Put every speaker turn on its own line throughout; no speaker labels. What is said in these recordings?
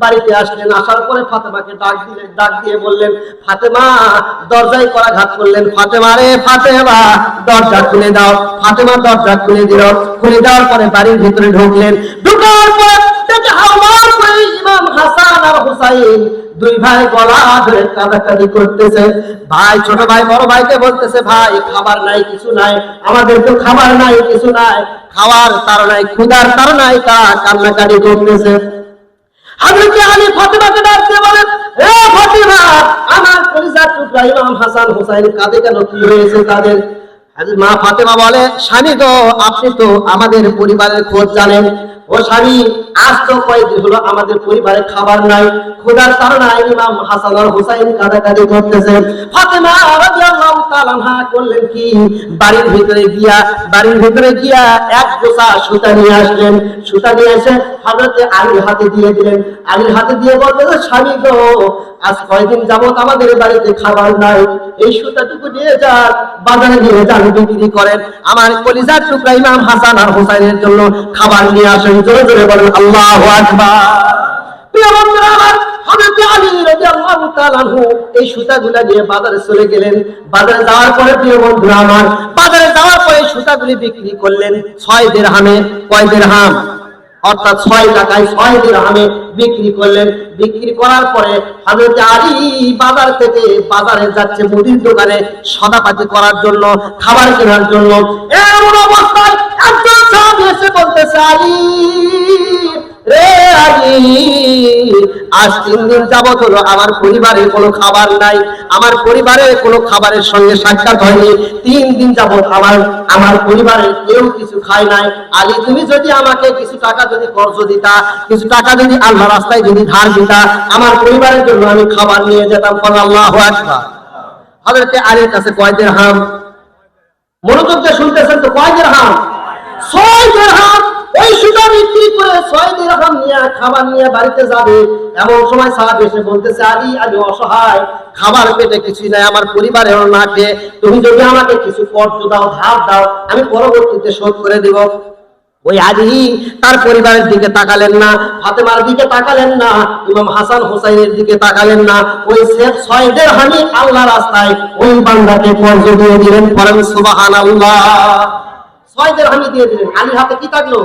বাড়িতে আসলেন। আসার পরে ফাতেমাকে ডাক দিয়ে বললেন, ফাতেমা, দরজায় করাঘাত করলেন। ফাতেমা রে ফাতেমা, দরজা খুলে দাও। ফাতেমা দরজা খুলে দিল। খুলে দেওয়ার পরে বাড়ির ভিতরে ঢুকলেন। ঢুকার পর দেখে হাওমার করে ইমাম হাসান আর হুসাইন দুই ভাই গলা ধরে কাঁদাকাঁদি করতেছে। ভাই ছোট ভাই বড় ভাইকে বলতেছে, ভাই খাবার নাই, কিছু নাই, আমাদের তো খাবার নাই, কিছু নাই, খাওয়ার তার নাই, ক্ষুধার তার নাই, তারা কান্নাকাটি করতেছে। হযরত আলী ফাতেমাকে ডাক দিয়ে বলেন, এ ফাতেমা, আমার কলিজার টুকরা ইমাম হাসান হুসাইন কাঁদে কেন, কি হয়েছে তাদের? মা ফাতেমা বলে, স্বামী গো, আপনি তো আমাদের পরিবারের খোঁজ জানেন। ও স্বামী, আজ তো কয়েকদিন হলো আমাদের পরিবারে খাবার নাই, ক্ষুধার তাড়নায় ইমাম হাসান আর হুসাইন কাঁদাকাটি করতেছে। ফাতেমা রাদিয়াল্লাহু তাআলা আনহা করলেন কি, বাড়ির ভিতরে গিয়া এক গোছা সুতা নিয়ে আসলেন। সুতা নিয়ে এসে হযরত আলীর হাতে দিয়ে দিলেন। আলীর হাতে দিয়ে বললেন, স্বামী গো, আজ কয়েকদিন যাবত আমাদের বাড়িতে খাবার নাই, এই সুতাটুকু নিয়ে যান, বাজারে নিয়ে যান, বিক্রি করেন, আমার কলিজার টুকরা ইমাম হাসান আর হুসাইনের জন্য খাবার নিয়ে আসেন। জোরে জোরে বলেন আল্লাহু আকবার। প্রিয় বন্ধুরা আমার, হযরত আলী রাদিয়াল্লাহু তাআলা আনহু এই সুতাগুলা নিয়ে বাজারে চলে গেলেন। বাজারে যাওয়ার পরে প্রিয় বন্ধুরা আমার, বাজারে যাওয়ার পরে সুতাগুলি বিক্রি করলেন 6 দিরহামে। কয় দিরহাম? অর্থাৎ 6 টাকায় 6 দিরহামে বিক্রি করলেন। বিক্রি করার পরে হযরত আলী বাজারে যাচ্ছে মুদির দোকানে সদাপাতি করার জন্য, খাবার কেনার জন্য। এমন অবস্থায় একজন সাহাবী এসে বলতেছে, আলী রে আলী, আজ 3 দিন যাবত হলো আমার পরিবারে কোনো খাবার নাই, আমার পরিবারের কোনো খাবারের সঙ্গে সাক্ষাৎ হয়নি, 3 দিন যাবত আমার পরিবারের কেউ কিছু খায় নাই। আলী, তুমি যদি আমাকে কিছু টাকা যদি কর্জ দিতা, কিছু টাকা যদি আল্লাহ রাস্তায় যদি ধার দিতা, আমার পরিবারের জন্য আমি খাবার নিয়ে যেতাম। আল্লাহু আকবার। হযরত আলীর কাছে কয় দিরহাম? মনোযোগ দিয়ে শুনতেছেন তো, কয় দিরহাম? 6 দিরহাম। ওই সুতা বিক্রি করে 6 দিরহাম নিয়ে খাবার নিয়ে বাড়িতে যাবে। এমন সময় সাহাবী এসে বলতেছে, আলী, আমি অসহায়, খাবার পেটে কিছুই নাই, আমার পরিবারেরও না খেয়ে, তুমি যদি আমাকে কিছু কর্জ দাও, ধার দাও, আমি পরবর্তীতে শোধ করে দিব। ওই আলী তার পরিবারের দিকে তাকালেন না, ফাতেমার দিকে তাকালেন না, ইমাম হাসান হুসাইনের দিকে তাকালেন না। ওই 6 দিরহামই আল্লাহ রাস্তায় ওই বান্দাকে কর্জ দিয়ে দিলেন। পড়েন সুবহানাল্লাহ। 6 দিরহামই দিয়ে দিলেন। আলীর হাতে কি থাকলো?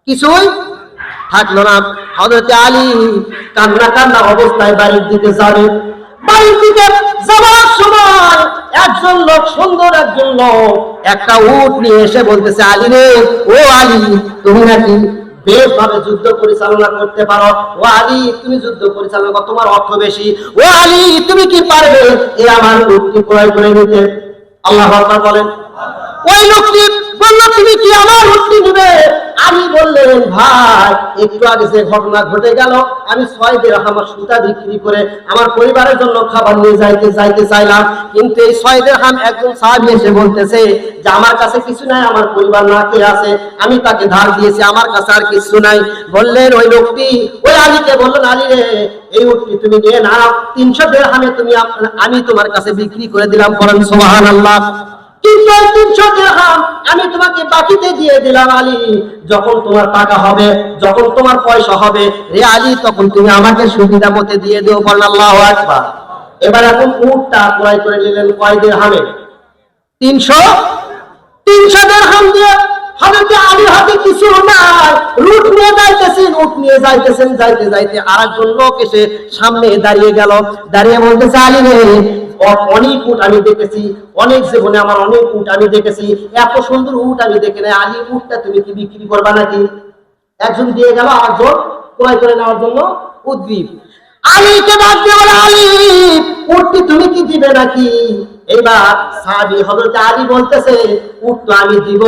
কিছুই থাকলো না। হযরত আলী কান্না অবস্থায় বাড়ির দিকে যাবেন। বাড়ির দিকে যাওয়ার সময় একজন লোক, সুন্দর একজন লোক, একটা উট নিয়ে এসে বলতেছে, আলী রে, ও আলী, তুমি নাকি বেশ ভাবে যুদ্ধ পরিচালনা করতে পারো, ও আলী, তুমি যুদ্ধ পরিচালনা করো, তোমার অর্থ বেশি, ও আলী, তুমি কি পারবে এই আমার উটটি ক্রয় করে নিতে? আল্লাহু আকবার বলেন। ওই লোকটি বলল, তুমি কি আমার উটটি নেবে? আলী বললেন, ভাই, একটু আগে যে ঘটনা ঘটে গেল, আমি 6 দিরহাম সুতা বিক্রি করে আমার পরিবারের জন্য খাবার নিয়ে যাইতে চাইলাম, কিন্তু এই 6 দিরহাম একজন সাহাবী এসে বলতেছে যে আমার কাছে কিছু নাই, আমার পরিবার না খেয়ে আছে, আমি তাকে ধার দিয়েছি, আমার কাছে আর কিছু নাই। বললেন ওই লোকটি, ওই আলীকে বললেন, আলী রে, এই উটটি তুমি নিয়ে নাও, 300 দিরহামে আমি তোমার কাছে বিক্রি করে দিলাম। করেন সুবহানাল্লাহ। কিন্তু 300 দিরহাম আমি তোমাকে বাকিতে দিয়ে দিলাম আলী, যখন তোমার টাকা হবে, যখন তোমার পয়সা হবে রে আলী, তখন তুমি আমাকে সুবিধা মতে দিয়ে দিও। বলেন আল্লাহু আকবার। এবার এখন উটটা ক্রয় করে নিলেন কয় দিরহামে? 300 দিরহাম দিয়ে। হযরত আলীর হাতে কিছু নাই, উট নিয়ে যাইতেছেন, যাইতে যাইতে আরেকজন লোক এসে সামনে দাঁড়িয়ে গেল। দাঁড়িয়ে বলতেছে, আলী রে, অনেক উট আমি দেখেছি, অনেক জীবনে আমার অনেক উট আমি দেখেছি, এত সুন্দর উট আমি দেখি না, আলী, উটটা তুমি কি বিক্রি করবা নাকি? একজন দিয়ে গেল, আরেকজন ক্রয় করে নেওয়ার জন্য উদ্গ্রীব। আলীকে ডাক দিয়ে বলে, আলী, উটটি তুমি কি দিবে নাকি? এবার সাহাবী হযরত আলী বলতেছে, উট তো আমি দিব,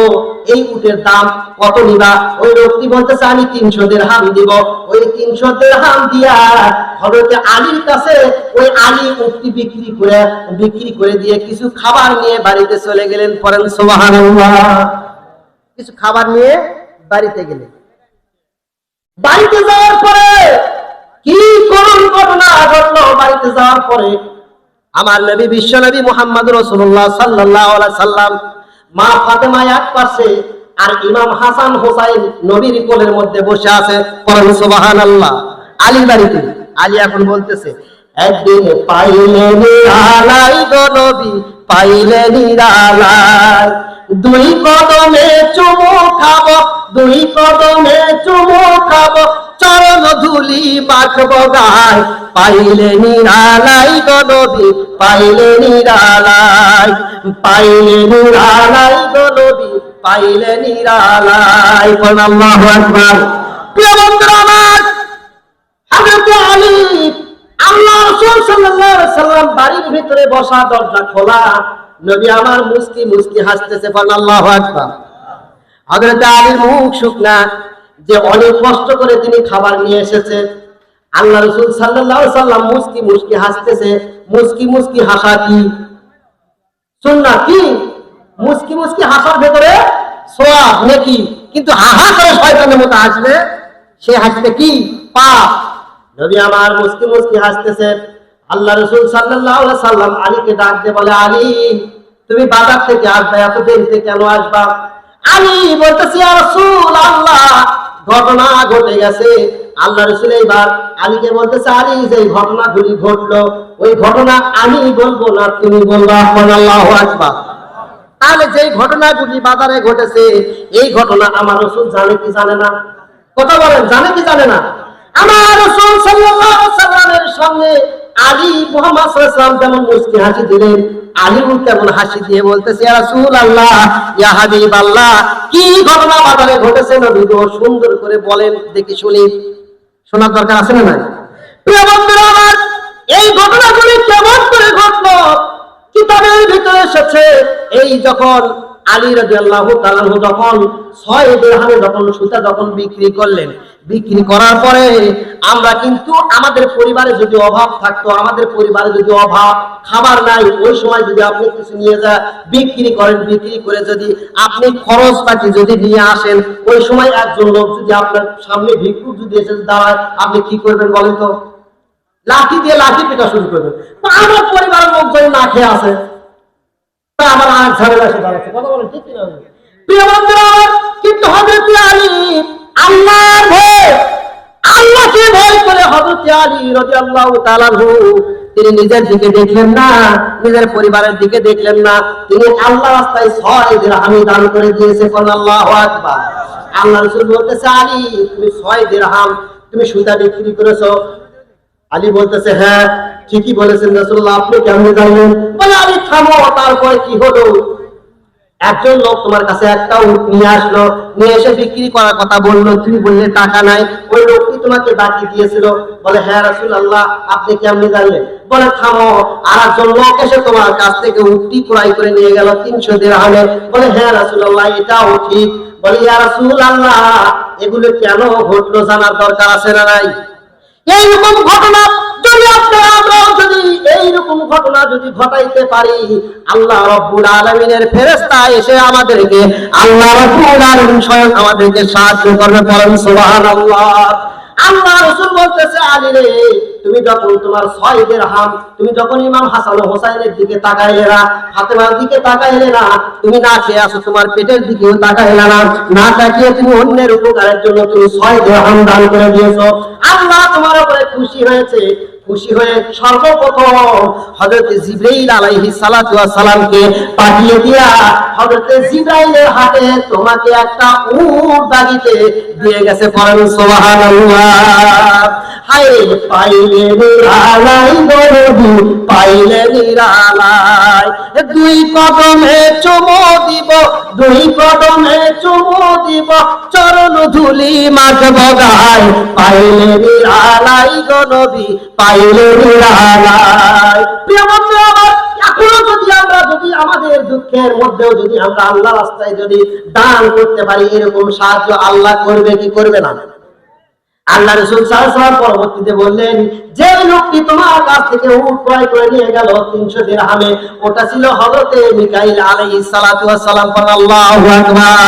এই উটের দাম কত নিবা? ওই লোকটি বলতেছে, আমি 300 দিরহাম দিব। ওই 300 দিরহাম দিয়া হযরত আলীর কাছে ওই আলী উটটি বিক্রি করে দিয়ে কিছু খাবার নিয়ে বাড়িতে চলে গেলেন। পড়েন সুবহানাল্লাহ। কিছু খাবার নিয়ে বাড়িতে গেলেন। বাড়িতে যাওয়ার পরে কি করুণ ঘটনা ঘটলো। বাড়িতে যাওয়ার পরে আমার নবী, বিশ্ব নবী মুহাম্মদ রাসূলুল্লাহ সাল্লাল্লাহু আলাইহি সাল্লাম, মা ফাতেমা এক পাশে আর ইমাম হাসান হোসাইন নবীর কোলের মধ্যে বসে আছে। পড়েন সুবহানাল্লাহ। আলীর বাড়িতে আলী এখন বলতেছে, একদিন পাইলে নিরালাই গো নবী, পাইলে নিরালাই, দুই কদমে চুমু খাবো, দুই কদমে চুমু খাবো, চরণ ধুলি মাখবো গায়, পাইলে নিরালাই গো নবী, পাইলে নিরালাই, পাইলে নিরালাই গো নবী, পাইলে নিরালাই। আল্লাহু আকবার। প্রিয় বন্ধুরা আমার, হযরত আলী, আল্লাহ রাসূল সাল্লাল্লাহু আলাইহি সাল্লাম বাড়ির ভিতরে বসা, দরজা খোলা, নবী আমার মুস্কি মুস্কি হাসতেছে। আল্লাহু আকবার। হযরত আলীর মুখ শুকনা, যে অনেক কষ্ট করে তিনি খাবার নিয়ে এসেছে। আল্লাহ রাসূল সাল্লাল্লাহু আলাইহি সাল্লাম মুস্কি মুস্কি হাসতেছে। মুস্কি মুস্কি হাসা কি সুন্নাত? কি মুস্কি মুস্কি হাসার ভেতরে সওয়াব নাকি? কিন্তু হাহা করে শয়তানের মতো হাসলে সে হাসতে কি পাপ। নবী আমার মুস্কি মুস্কি হাসতেছে। আল্লাহ রাসূল সাল্লাল্লাহু আলাইহি সাল্লাম আলীকে ডাক দিয়ে বলে, আলী তুমি বাজার থেকে আসবে, এত দেরিতে কেন আসবা? আলী বলতেছে, ইয়া রাসূলুল্লাহ, ঘটনা ঘটে গেছে। আল্লাহ রাসূল এইবার আলীকে বলতেছে, আলী যে ঘটনাগুলি ঘটলো, ওই ঘটনা আমি বলবো না, তুমি বলবা। আল্লাহু আকবার। তাহলে যে ঘটনাগুলি বাজারে ঘটেছে, এই ঘটনা আমার রাসূল জানে কি জানে না? কথা বলেন, জানে কি জানে না? আমার রাসূল সাল্লাল্লাহু আলাইহি সাল্লামের সামনে আলী মুহাম্মদ সাল্লাল্লাহু আলাইহি সাল্লাম যেমন মুস্কি হাসি দিলেন, আলী তেমন হাসি দিয়ে বলতেছে, ইয়া রাসূলুল্লাহ, ইয়া হাবিবাল্লাহ, কি ঘটনা বাজারে ঘটেছে নবী গো, সুন্দর করে বলেন দেখি শুনি। শোনার দরকার আছে না নাই? প্রিয় বন্ধুরা আমার, এই ঘটনাগুলি কেমন করে ঘটলো কিতাবের ভিতরে এসেছে। এই যখন আলী রাদিয়াল্লাহু তাআলা যখন 6 দিরহামে যখন সুতা যখন বিক্রি করলেন, বিক্রি করার পরে আমরা কিন্তু আমাদের পরিবারে যদি অভাব থাকতো, আমাদের পরিবারে যদি অভাব, খাবার নাই, ওই সময় যদি আপনি কিছু নিয়ে যা বিক্রি করেন, বিক্রি করে যদি আপনি খরচ পাতি যদি নিয়ে আসেন, ওই সময় একজন লোক যদি আপনার সামনে ভিক্ষুক যদি এসে দাঁড়ায়, আপনি কি করবেন বলেন তো? লাঠি দিয়ে লাঠি পেটা শুরু করবেন। আমার পরিবারের লোক যদি না খেয়ে আসে, আমার আর ঝামেলা এসে দাঁড়াচ্ছে। কথা বলেন ঠিক কিনা? প্রিয় বন্ধুরা, কিন্তু হযরত আলী আল্লাহর ভয়, আল্লাহকে ভয় করে হযরত আলী রাদিয়াল্লাহু তাআলা তিনি নিজের দিকে দেখলেন না, নিজের পরিবারের দিকে দেখলেন না, তিনি আল্লাহর রাস্তায় 6 দিরহাম দান করে দিয়েছে। আল্লাহু আকবার। আল্লাহ রাসূল বলতেছে, আলী তুমি 6 দিরহাম তুমি সুতা বিক্রি করেছো। আলী বলতেছে, হ্যাঁ ঠিকই বলেছেন রাসূলুল্লাহ, আপনি কেমনে জানলেন? বলে, আলী থামো। তারপরে কি হলো? একজন লোক তোমার কাছে একটা উট নিয়ে আসলো, নিয়ে এসে বিক্রি করার কথা বললো, তুমি বললে টাকা নাই, ওই লোকটি তোমাকে বাকি দিয়েছিল। বলে, হ্যাঁ রাসূলুল্লাহ, আপনি কেমনে জানলেন? বলে, থামো। আর একজন লোক এসে তোমার কাছ থেকে উটটি ক্রয় করে নিয়ে গেল 300 দিরহামে। বলে, হ্যাঁ রাসূলুল্লাহ, এটাও ঠিক। বলে, ইয়া রাসূলুল্লাহ, এগুলো কেন ঘটলো জানার দরকার আছে না নাই? এইরকম ঘটনা যদি আমরা যদি এইরকম ঘটনা যদি ঘটাইতে পারি, আল্লাহ রাব্বুল আলামিনের ফেরেশতা এসে আমাদেরকে, আল্লাহ রাব্বুল আলামিন স্বয়ং আমাদেরকে সাহায্য করবে। বলেন সুবহানাল্লাহ। আল্লাহ রাসূল বলতেছে, আলী রে, তুমি যখন তোমার 6 দিরহাম, তুমি যখন ইমাম হাসান ও হোসাইনের দিকে তাকাইলে না, ফাতেমার দিকে তাকাইলে না, তুমি না খেয়ে আসো, তোমার পেটের দিকেও তাকাইলে না, না তাকিয়ে তুমি অন্যের উপকারের জন্য তুমি 6 দিরহাম দান করে দিয়েছো। আল্লাহ তোমার উপরে খুশি হয়েছে। খুশি হয়ে সর্বপ্রথম হযরত জিবরাইল আলাইহিস সালাতু ওয়াস সালামকে পাঠিয়ে দিয়া হযরত জিবরাইলের হাতে তোমাকে একটা উট দাগিতে দিয়ে গেছে। পড়েন সুবহানাল্লাহ। হায় পাইলে নিরালাই নবী, পাইলে নিরালাই, 2 কদমে চুমু দিব, 2 কদমে চুমু দিব, চরণ ধুলি মাখবো গায়, পাইলে নিরালাই নবী, পাইলে নিরালাই। প্রিয় বন্ধু আমার, এখনো যদি আমরা যদি আমাদের দুঃখের মধ্যেও যদি আমরা আল্লাহ রাস্তায় যদি দান করতে পারি, এরকম সাহায্য আল্লাহ করবে কি করবে না? আল্লাহ রাসূল সাল্লাল্লাহু আলাইহি ওয়াসাল্লাম পরবর্তীতে বললেন, যে লোকটি তোমার কাছ থেকে উট ক্রয় করে নিয়ে গেল 300 দিরহামে, ওটা ছিল হযরত মিকাইল আলাইহিস সালাতু ওয়াস সালাম। আল্লাহু আকবার।